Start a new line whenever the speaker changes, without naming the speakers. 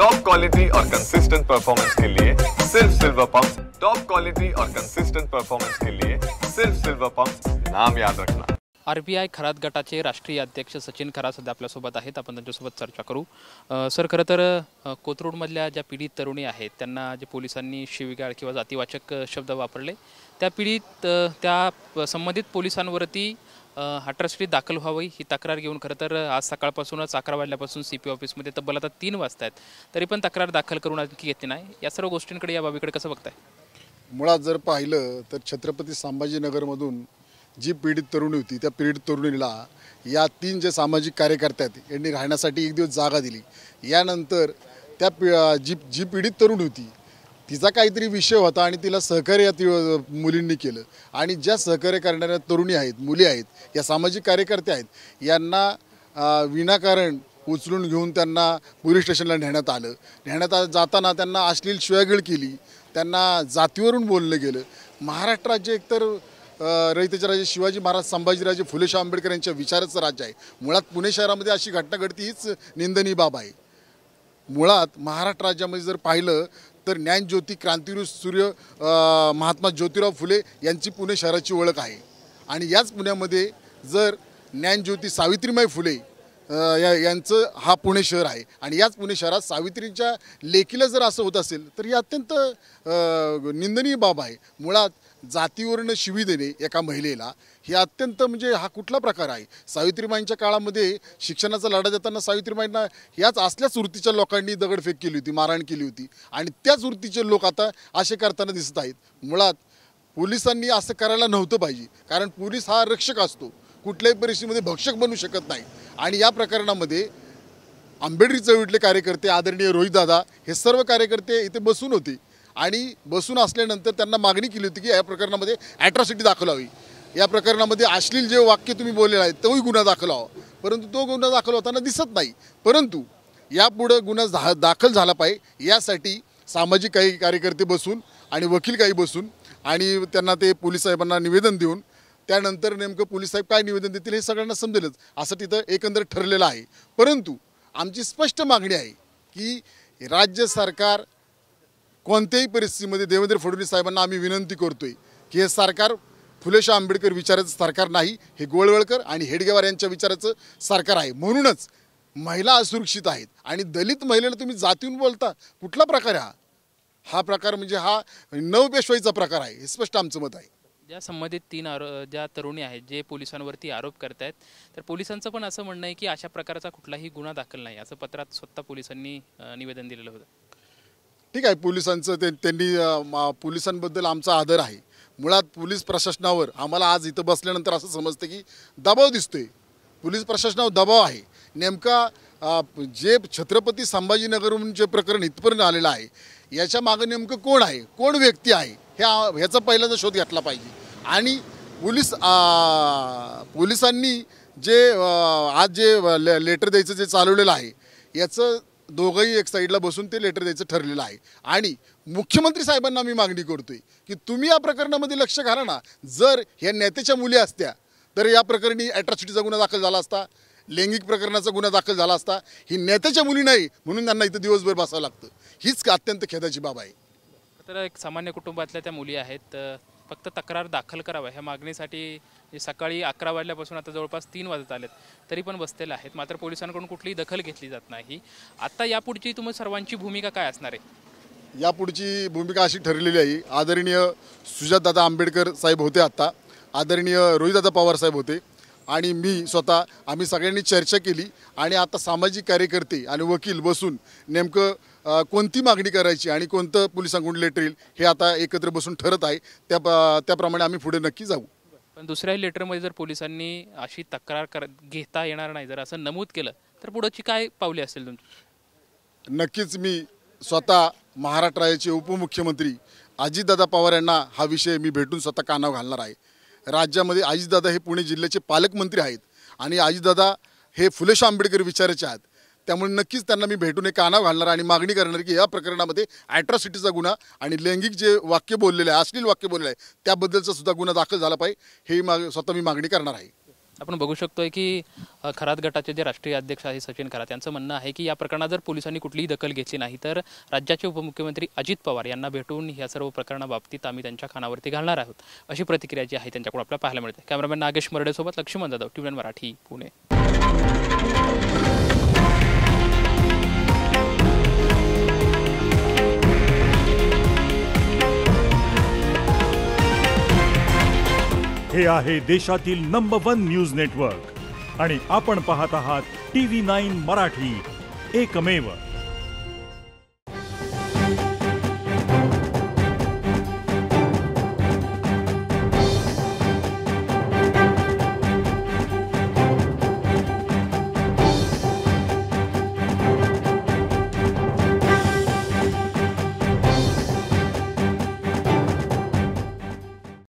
Top quality और consistent performance के लिए सिर्फ सिल्वर पंप्स। टॉप क्वालिटी और कंसिस्टेंट परफॉर्मेंस के लिए सिर्फ सिल्वर पंप्स, नाम याद रखना।
आरबीआय खरात गटाचे राष्ट्रीय अध्यक्ष सचिन खरात सध्या आपल्यासोबत आहेत। आपण त्यांच्यासोबत चर्चा करू। सर, खरं तर कोथरूडमधल्या ज्या पीडित तरुणी आहेत त्यांना जे पोलिसांनी शिवीगाळ किंवा जातीवाचक शब्द वापरले, त्या संबंधित पोलिसांवरती अट्रॉसिटी दाखल व्हावी ही तक्रार घेऊन खरं तर आज सकाळपासूनच 11 वाजल्यापासून CP ऑफिसमध्ये तब्बल आता 3 वाजता आहेत, तरी पण तक्रार दाखल करून आणखी घेतली नाही। या सर्व गोष्टींकडे, या बाबीकडे कसं बघताय?
मुळात जर पाहिलं तर छत्रपती संभाजीनगरमधून जी पीडित तरुणी होती त्या पीडित तरुणीला या 3 जे सामाजिक कार्यकर्ते आहेत यांनी राहण्यासाठी एक दिवस जागा दिली। यानंतर त्या जी पीडित तरुणी होती तिचा काहीतरी विषय होता आणि तिला सहकार्य मुलींनी केलं आणि ज्या सहकार्य करणाऱ्या तरुणी आहेत, मुली आहेत, या सामाजिक कार्यकर्ते आहेत, यांना विनाकारण उचलून घेऊन त्यांना पोलीस स्टेशनला नेण्यात जाताना त्यांना अश्लील शिवागाळ केली, त्यांना जातीवरून बोललं गेलं। महाराष्ट्र राज्य एकतर रयतेचे राजे शिवाजी महाराज, संभाजीराजे, फुले शाहू आंबेडकर यांच्या विचाराचं राज्य आहे। मुळात पुणे शहरामध्ये अशी घटना घडती हीच निंदनीय बाब आहे। मुळात महाराष्ट्र राज्यामध्ये जर पाहिलं तर ज्ञानज्योती, क्रांतीवीर सूर्य महात्मा ज्योतिराव फुले यांची पुणे शहराची ओळख आहे आणि याच पुण्यामध्ये जर ज्ञानज्योती सावित्रीबाई फुले यांचं हा पुणे शहर आहे आणि याच पुणे शहरात सावित्रीच्या लेकीला जर असं होत असेल तर ही अत्यंत निंदनीय बाब आहे। मुळात जातीवरून शिवी देणे एका महिलेला ही अत्यंत म्हणजे हा कुठला प्रकार आहे? सावित्रीबाईंच्या काळामध्ये शिक्षणाचा लढा देताना सावित्रीबाईंना याच असल्याच वृत्तीच्या लोकांनी दगडफेक केली होती, मारहाण केली होती आणि त्याच वृत्तीचे लोक आता असे करताना दिसत आहेत। मुळात पोलिसांनी असं करायला नव्हतं पाहिजे, कारण पोलीस हा रक्षक असतो, कुठल्याही परिस्थितीमध्ये भक्षक बनू शकत नाही आणि या प्रकरणामध्ये आंबेडकरी चळवळीतले कार्यकर्ते आदरणीय रोहितदादा हे सर्व कार्यकर्ते इथे बसून होते आणि बसून असल्यानंतर त्यांना मागणी केली होती की या प्रकरणामध्ये ॲट्रॉसिटी दाखल व्हावी, या प्रकरणामध्ये अश्लील जे वाक्य तुम्ही बोललेलं आहे तोही गुन्हा दाखल व्हावा, परंतु तो गुन्हा दाखल होताना दिसत नाही। परंतु यापुढे गुन्हा दाखल झाला पाहिजे यासाठी सामाजिक काही कार्यकर्ते बसून आणि वकील काही बसून आणि त्यांना ते पोलीस साहेबांना निवेदन देऊन त्यानंतर नेमकं पोलीस साहेब काय निवेदन देतील हे सगळ्यांना समजेलच असं तिथं एकंदर ठरलेलं आहे। परंतु आमची स्पष्ट मागणी आहे की राज्य सरकार कोणत्याही परिस्थितीमध्ये देवेंद्र फडणवीस साहेबांना आम्ही विनंती करतोय की हे सरकार फुले शाहू आंबेडकर विचाराचं सरकार नाही, हे गोळवळकर आणि हेडगेवार यांच्या विचाराचं सरकार आहे। म्हणूनच महिला असुरक्षित आहेत आणि दलित महिलेला तुम्ही जातीहून बोलता, कुठला प्रकार आहे हा प्रकार? म्हणजे हा नवपेशवाईचा प्रकार आहे, हे स्पष्ट आमचं मत आहे।
ज्या संबंधित ज्या तरुणी आहेत जे पोलिसांवरती आरोप करत आहेत, तर पोलिसांचं पण असं म्हणणं आहे की अशा प्रकारचा कुठलाही गुन्हा दाखल नाही, असं पत्रात स्वतः पोलिसांनी निवेदन दिलेलं होतं।
ठीक आहे, पोलिसांचं त्यांनी पोलिसांबद्दल आमचा आदर आहे। मुळात पोलीस प्रशासनावर आम्हाला आज इथं बसल्यानंतर असं समजतं की दबाव दिसतोय, पोलीस प्रशासनावर दबाव आहे। नेमका जे छत्रपती संभाजीनगरहून जे प्रकरण इथपर्यंत आलेलं आहे याच्या मागे नेमकं कोण आहे, कोण व्यक्ती आहे ह्याचा पहिल्यांदा शोध घेतला पाहिजे आणि पोलिसांनी जे आज जे लेटर द्यायचं जे चालवलेलं आहे याचं दोघंही एक साईडला बसून ते लेटर द्यायचं ठरलेलं आहे आणि मुख्यमंत्री साहेबांना मी मागणी करतोय की तुम्ही या प्रकरणामध्ये लक्ष घाला ना। जर ह्या नेत्याच्या मुली असत्या तर या प्रकरणी ॲट्रॉसिटीचा गुन्हा दाखल झाला असता, लैंगिक प्रकरणाचा गुन्हा दाखल झाला असता। ही नेत्याच्या मुली नाही म्हणून त्यांना इथं दिवसभर बसावं लागतं, हीच अत्यंत खेदाची बाब आहे।
तर एक सामान्य कुटुंबातल्या त्या मुली आहेत, फक्त तक्रार दाखल कराव्या ह्या मागणीसाठी सकाळी 11 वाजल्यापासून आता जवळपास 3 वाजत आलेत तरी पण बसलेले आहेत, मात्र पोलिसांकडून कुठलीही दखल घेतली जात नाही। आता यापुढची तुम्ही सर्वांची भूमिका काय असणार आहे?
यापुढची भूमिका अशी ठरलेली आहे, आदरणीय सुजातदादा आंबेडकर साहेब होते, आता आदरणीय रोहितदादा पवार साहेब होते आणि मी स्वतः, आम्ही सगळ्यांनी चर्चा केली आणि आता सामाजिक कार्यकर्ते आणि वकील बसून नेमकं कोणती मागणी करायची आणि कोणतं पोलिसांकडून लेटर येईल हे आता एकत्र बसून ठरत आहे। त्याप्रमाणे आम्ही पुढे नक्की जाऊ।
पण दुसऱ्या लेटरमध्ये जर पोलिसांनी अशी तक्रार घेता येणार नाही जर असं नमूद केलं तर पुढची काय पावले असेल तुमची?
नक्कीच मी स्वतः महाराष्ट्र राज्याचे उपमुख्यमंत्री अजितदादा पवार यांना हा विषय मी भेटून स्वतः कानावर घालणार आहे। राज्यामध्ये अजितदादा हे पुणे जिल्ह्याचे पालकमंत्री आहेत आणि अजितदादा हे फुले शाहू आंबेडकर विचाराचे आहेत, त्यामुळे नक्कीच त्यांना मी भेटून एक कानावर घालणार आणि मागणी करणार की या प्रकरणामध्ये ॲट्रॉसिटीचा गुन्हा आणि लैंगिक जे वाक्य बोललेलं आहे, अश्लील वाक्य बोललेलं आहे त्याबद्दलचा सुद्धा गुन्हा दाखल झाला पाहिजे, हे स्वतः मी मागणी करणार आहे।
आपण बघू शकतोय की खरात गटाचे जे राष्ट्रीय अध्यक्ष आहे सचिन खरात यांचं म्हणणं आहे की या प्रकरणात जर पोलिसांनी कुठलीही दखल घेतली नाही तर राज्याचे उपमुख्यमंत्री अजित पवार यांना भेटून या सर्व प्रकरणाबाबतीत आम्ही त्यांच्या कानावरती घालणार आहोत अशी प्रतिक्रिया जी आहे त्यांच्याकडून आपल्याला पाहायला मिळते. कॅमेरामॅन नागेश मर्डेसोबत लक्ष्मण जाधव, TV9 मराठी, पुणे.
हे आहे देशातील नंबर 1 न्यूज नेटवर्क आणि आपण पाहत आहात TV9 मराठी, एकमेव.